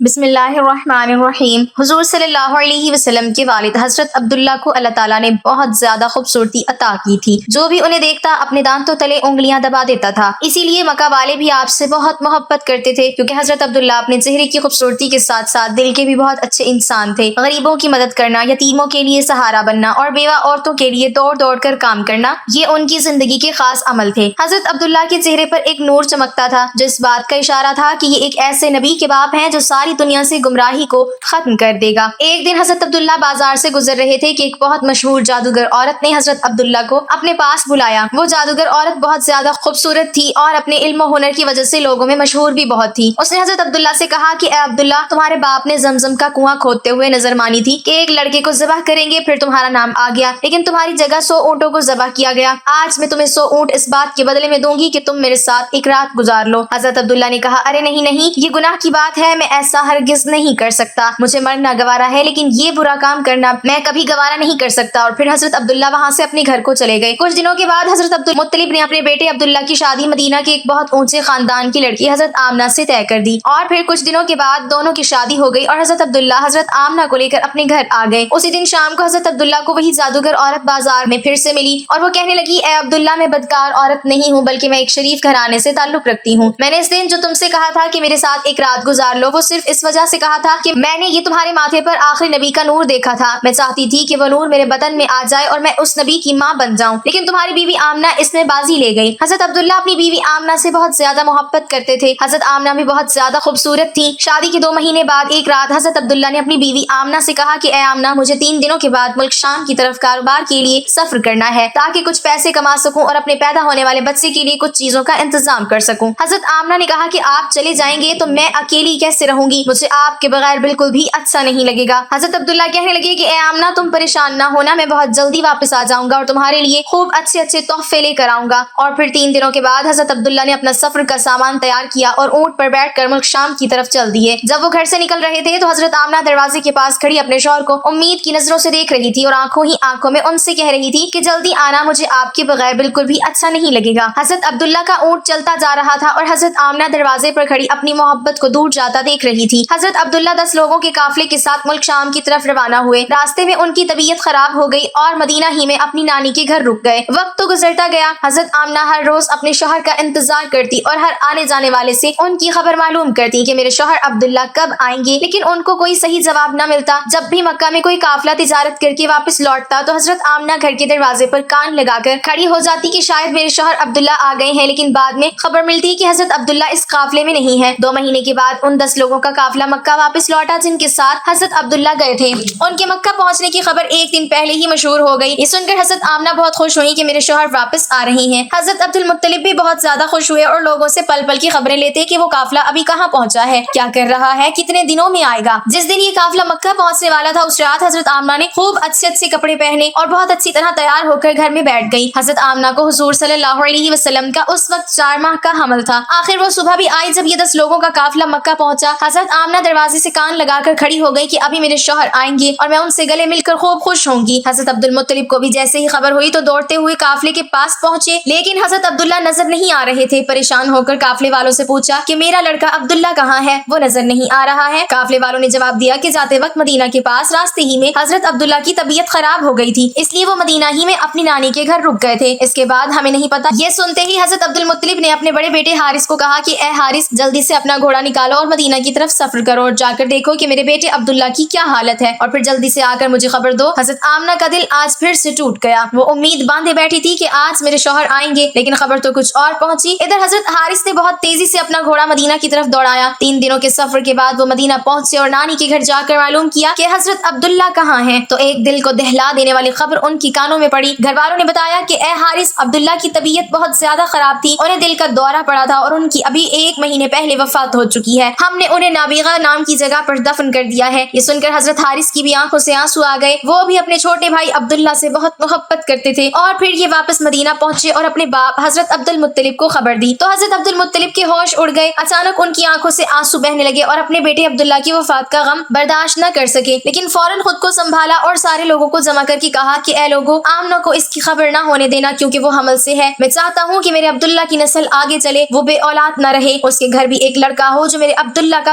بسم اللہ الرحمن الرحیم۔ حضور صلی اللہ علیہ وسلم کے والد حضرت عبداللہ کو اللہ تعالیٰ نے بہت زیادہ خوبصورتی عطا کی تھی۔ جو بھی انہیں دیکھتا اپنے دانتوں تلے انگلیاں دبا دیتا تھا۔ اسی لیے مکہ والے بھی آپ سے بہت محبت کرتے تھے، کیونکہ حضرت عبداللہ اپنے چہرے کی خوبصورتی کے ساتھ ساتھ دل کے بھی بہت اچھے انسان تھے۔ غریبوں کی مدد کرنا، یتیموں کے لیے سہارا بننا اور بیوہ عورتوں کے لیے دوڑ دوڑ کر کام کرنا، یہ ان کی زندگی کے خاص عمل تھے۔ حضرت عبداللہ کے چہرے پر ایک نور چمکتا تھا، جو اس بات کا اشارہ تھا کہ یہ ایک ایسے نبی کے باپ ہیں جو ساری دنیا سے گمراہی کو ختم کر دے گا۔ ایک دن حضرت عبداللہ بازار سے گزر رہے تھے کہ ایک بہت مشہور جادوگر عورت نے حضرت عبداللہ کو اپنے پاس بلایا۔ وہ جادوگر عورت بہت زیادہ خوبصورت تھی اور اپنے علم و ہنر کی وجہ سے لوگوں میں مشہور بھی بہت تھی۔ اس نے حضرت عبداللہ سے کہا کہ اے عبداللہ، تمہارے باپ نے زمزم کا کنواں کھودتے ہوئے نظر مانی تھی کہ ایک لڑکے کو ذبح کریں گے، پھر تمہارا نام آ گیا، لیکن تمہاری جگہ 100 اونٹوں کو ذبح کیا گیا۔ آج میں تمہیں 100 اونٹ اس بات کے بدلے میں دوں گی کہ تم میرے ساتھ ایک رات گزار لو۔ حضرت عبداللہ نے کہا، ارے نہیں نہیں، یہ گناہ کی بات ہے، میں ایسا ہرگز نہیں کر سکتا۔ مجھے مرنا گوارا ہے، لیکن یہ برا کام کرنا میں کبھی گوارا نہیں کر سکتا۔ اور پھر حضرت عبداللہ وہاں سے اپنے گھر کو چلے گئے۔ کچھ دنوں کے بعد حضرت عبدالمطلب نے اپنے بیٹے عبداللہ کی شادی مدینہ کے ایک بہت اونچے خاندان کی لڑکی حضرت آمنہ سے طے کر دی، اور پھر کچھ دنوں کے بعد دونوں کی شادی ہو گئی اور حضرت عبداللہ حضرت آمنہ کو لے کر اپنے گھر آ گئے۔ اسی دن شام کو حضرت عبداللہ کو وہی جادوگر عورت بازار میں پھر سے ملی اور وہ کہنے لگی، اے عبداللہ، میں بدکار عورت نہیں ہوں، بلکہ میں ایک شریف گھرانے سے تعلق رکھتی ہوں۔ میں نے اس دن جو تم سے کہا تھا کہ میرے ساتھ ایک رات گزار لو، وہ صرف اس وجہ سے کہا تھا کہ میں نے یہ تمہارے ماتھے پر آخری نبی کا نور دیکھا تھا۔ میں چاہتی تھی کہ وہ نور میرے بدن میں آ جائے اور میں اس نبی کی ماں بن جاؤں، لیکن تمہاری بیوی آمنہ اس میں بازی لے گئی۔ حضرت عبداللہ اپنی بیوی آمنہ سے بہت زیادہ محبت کرتے تھے۔ حضرت آمنہ بھی بہت زیادہ خوبصورت تھی۔ شادی کے 2 مہینے بعد ایک رات حضرت عبداللہ نے اپنی بیوی آمنہ سے کہا کہ اے آمنہ، مجھے 3 دنوں کے بعد ملک شام کی طرف کاروبار کے لیے سفر کرنا ہے، تاکہ کچھ پیسے کما سکوں اور اپنے پیدا ہونے والے بچے کے لیے کچھ چیزوں کا انتظام کر سکوں۔ حضرت آمنہ نے کہا کہ آپ چلے جائیں گے تو میں اکیلی کیسے رہوں گی؟ مجھے آپ کے بغیر بالکل بھی اچھا نہیں لگے گا۔ حضرت عبداللہ کہنے لگے کہ اے آمنہ، تم پریشان نہ ہونا، میں بہت جلدی واپس آ جاؤں گا اور تمہارے لیے خوب اچھے اچھے تحفے لے کر آؤں گا۔ اور پھر 3 دنوں کے بعد حضرت عبداللہ نے اپنا سفر کا سامان تیار کیا اور اونٹ پر بیٹھ کر ملک شام کی طرف چل دیے۔ جب وہ گھر سے نکل رہے تھے تو حضرت آمنہ دروازے کے پاس کھڑی اپنے شوہر کو امید کی نظروں سے دیکھ رہی تھی اور آنکھوں ہی آنکھوں میں ان سے کہہ رہی تھی کہ جلدی آنا، مجھے آپ کے بغیر بالکل بھی اچھا نہیں لگے گا۔ حضرت عبداللہ کا اونٹ چلتا جا رہا تھا اور حضرت آمنہ دروازے پر کھڑی اپنی محبت کو دور جاتا دیکھ رہی تھی۔ حضرت عبداللہ 10 لوگوں کے قافلے کے ساتھ ملک شام کی طرف روانہ ہوئے۔ راستے میں ان کی طبیعت خراب ہو گئی اور مدینہ ہی میں اپنی نانی کے گھر رک گئے۔ وقت تو گزرتا گیا۔ حضرت آمنہ ہر روز اپنے شوہر کا انتظار کرتی اور ہر آنے جانے والے سے ان کی خبر معلوم کرتی کہ میرے شوہر عبداللہ کب آئیں گے، لیکن ان کو کوئی صحیح جواب نہ ملتا۔ جب بھی مکہ میں کوئی قافلہ تجارت کر کے واپس لوٹتا تو حضرت آمنہ گھر کے دروازے پر کان لگا کر کھڑی ہو جاتی کہ شاید میرے شوہر عبداللہ آ گئے ہیں، لیکن بعد میں خبر ملتی کہ حضرت عبداللہ اس قافلے میں نہیں ہے۔ 2 مہینے کے بعد ان 10 لوگوں کا قافلہ مکہ واپس لوٹا جن کے ساتھ حضرت عبداللہ گئے تھے۔ ان کے مکہ پہنچنے کی خبر ایک دن پہلے ہی مشہور ہو گئی۔ یہ سن کر حضرت آمنہ بہت خوش ہوئی کہ میرے شوہر واپس آ رہے ہیں۔ حضرت عبدالمطلب بھی بہت زیادہ خوش ہوئے اور لوگوں سے پل پل کی خبریں لیتے کہ وہ قافلہ ابھی کہاں پہنچا ہے، کیا کر رہا ہے، کتنے دنوں میں آئے گا۔ جس دن یہ قافلہ مکہ پہنچنے والا تھا، اس رات حضرت آمنہ نے خوب اچھے اچھے کپڑے پہنے اور بہت اچھی طرح تیار ہو کر گھر میں بیٹھ گئی۔ حضرت آمنہ کو حضور صلی اللہ علیہ وسلم کا اس وقت 4 ماہ کا حمل تھا۔ آخر وہ صبح بھی آئی جب یہ 10 لوگوں کا قافلہ مکہ پہنچا۔ حضرت آمنہ دروازے سے کان لگا کر کھڑی ہو گئی کہ ابھی میرے شوہر آئیں گے اور میں ان سے گلے مل کر خوب خوش ہوں گی۔ حضرت عبدالمطلب کو بھی جیسے ہی خبر ہوئی تو دوڑتے ہوئے قافلے کے پاس پہنچے، لیکن حضرت عبداللہ نظر نہیں آ رہے تھے۔ پریشان ہو کر قافلے والوں سے پوچھا کہ میرا لڑکا عبداللہ کہاں ہے؟ وہ نظر نہیں آ رہا ہے۔ قافلے والوں نے جواب دیا کہ جاتے وقت مدینہ کے پاس راستے ہی میں حضرت عبداللہ کی طبیعت خراب ہو گئی تھی، اس لیے وہ مدینہ ہی میں اپنی نانی کے گھر رک گئے تھے۔ اس کے بعد ہمیں نہیں پتا۔ یہ سنتے ہی حضرت عبدالمطلب نے اپنے بڑے بیٹے حارث کو کہا کہ اے حارث، جلدی سے اپنا گھوڑا نکالو اور مدینہ کی طرف سفر کرو اور جا کر دیکھو کہ میرے بیٹے عبداللہ کی کیا حالت ہے، اور پھر جلدی سے آ کر مجھے خبر دو۔ حضرت آمنہ کا دل آج پھر سے ٹوٹ گیا۔ وہ امید باندھے بیٹھی تھی کہ آج میرے شوہر آئیں گے، لیکن خبر تو کچھ اور پہنچی۔ ادھر حضرت حارث نے بہت تیزی سے اپنا گھوڑا مدینہ کی طرف دوڑایا۔ 3 دنوں کے سفر کے بعد وہ مدینہ پہنچے اور نانی کے گھر جا کر معلوم کیا کہ حضرت عبداللہ کہاں ہیں، تو ایک دل کو دہلا دینے والی خبر ان کی کانوں میں پڑی۔ گھر والوں نے بتایا کہ اے حارث، عبداللہ کی طبیعت بہت زیادہ خراب تھی، انہیں دل کا دورہ پڑا تھا اور ان کی ابھی 1 مہینے پہلے وفات ہو چکی ہے۔ ہم نے انہیں نابغہ نام کی جگہ پر دفن کر دیا ہے۔ یہ سن کر حضرت حارث کی بھی آنکھوں سے آنسو آ گئے۔ وہ بھی اپنے چھوٹے بھائی عبداللہ سے بہت محبت کرتے تھے۔ اور پھر یہ واپس مدینہ پہنچے اور اپنے باپ حضرت عبدالمطلب کو خبر دی تو حضرت عبدالمطلب کے ہوش اڑ گئے۔ اچانک ان کی آنکھوں سے آنسو بہنے لگے اور اپنے بیٹے عبداللہ کی وفات کا غم برداشت نہ کر سکے، لیکن فوراً خود کو سنبھالا اور سارے لوگوں کو جمع کر کے کہا کہ اے لوگوں، آمنہ کو اس کی خبر نہ ہونے دینا، کیونکہ وہ حمل سے ہے۔ میں چاہتا ہوں کہ میرے عبداللہ کی نسل آگے چلے، وہ بے اولاد نہ رہے، اس کے گھر بھی ایک لڑکا ہو جو میرے عبداللہ کا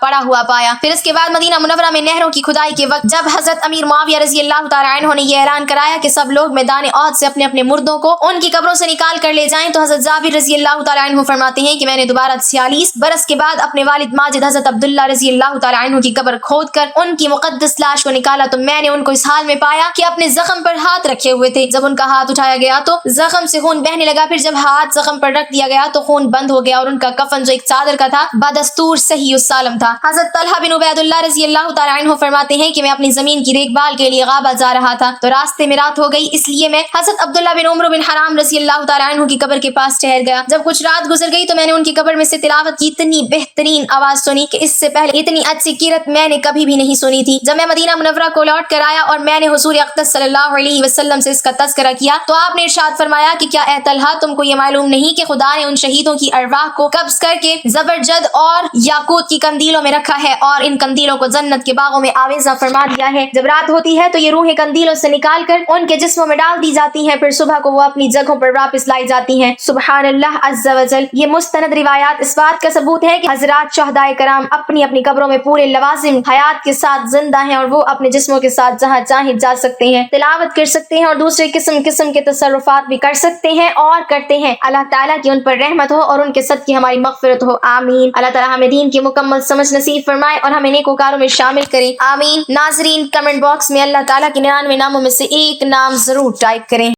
پڑا ہوا پایا۔ پھر اس کے بعد مدینہ منورہ میں نہروں کی کھدائی کے وقت جب حضرت امیر معاویہ رضی اللہ تعالیٰ عنہ نے یہ اعلان کرایا کہ سب لوگ میدان احد سے اپنے اپنے مردوں کو ان کی قبروں سے نکال کر لے جائیں، تو حضرت جابر رضی اللہ تعالیٰ عنہ فرماتے ہیں کہ میں نے دوبارہ 46 برس کے بعد اپنے والد ماجد حضرت عبداللہ رضی اللہ تعالیٰ عنہ کی قبر کھود کر ان کی مقدس لاش کو نکالا تو میں نے ان کو اس حال میں پایا کہ اپنے زخم پر ہاتھ رکھے ہوئے تھے۔ جب ان کا ہاتھ اٹھایا گیا تو زخم سے خون بہنے لگا، پھر جب ہاتھ زخم پر رکھ دیا گیا تو خون بند ہو گیا اور ان کا کفن جو ایک چادر کا تھا بدستور صحیح السالم تھا۔ حضرت طلحہ بن عبید اللہ رضی اللہ تعالیٰ عنہ فرماتے ہیں کہ میں اپنی زمین کی دیکھ بھال کے لیے غابہ جا رہا تھا تو راستے میں رات ہو گئی، اس لیے میں حضرت عبداللہ بن عمرو بن حرام رضی اللہ تعالیٰ عنہ کی قبر کے پاس ٹھہر گیا۔ جب کچھ رات گزر گئی تو میں نے ان کی قبر میں سے تلاوت کی اتنی بہترین آواز سنی کہ اس سے پہلے اتنی اچھی قرات میں نے کبھی بھی نہیں سنی تھی۔ جب میں مدینہ منورہ کو لوٹ کر آیا اور میں نے حضور اقدس صلی اللہ علیہ وسلم سے اس کا تذکرہ کیا تو آپ نے ارشاد فرمایا کہ کیا اے طلحہ تم کو یہ معلوم نہیں کہ خدا نے ان شہیدوں کی ارواح کو قبض کر کے زبرجد اور یاقوت کی قندیلوں میں رکھا ہے اور ان قندیلوں کو جنت کے باغوں میں آویزاں فرما دیا ہے۔ جب رات ہوتی ہے تو یہ روحیں قندیلوں سے نکال کر ان کے جسموں میں ڈال دی جاتی ہیں، پھر صبح کو وہ اپنی جگہوں پر واپس لائی جاتی ہیں۔ سبحان اللہ عز و جل۔ یہ مستند روایات اس بات کا ثبوت ہے کہ حضرات شہدائے کرام اپنی اپنی قبروں میں پورے لوازم حیات کے ساتھ زندہ ہیں اور وہ اپنے جسموں کے ساتھ جہاں چاہیں جا سکتے ہیں، تلاوت کر سکتے ہیں اور دوسرے قسم کے تصرفات بھی کر سکتے ہیں اور کرتے ہیں۔ اللہ تعالیٰ کی ان پر رحمت ہو اور ان کے صدقے ہماری مغفرت ہو، آمین۔ اللہ تعالیٰ ہمیں دین کی مکمل سمجھ نصیب فرمائے اور ہمیں نیکوکاروں میں شامل کرے، آمین۔ ناظرین کمنٹ باکس میں اللہ تعالیٰ کے 99 ناموں میں سے ایک نام ضرور ٹائپ کریں۔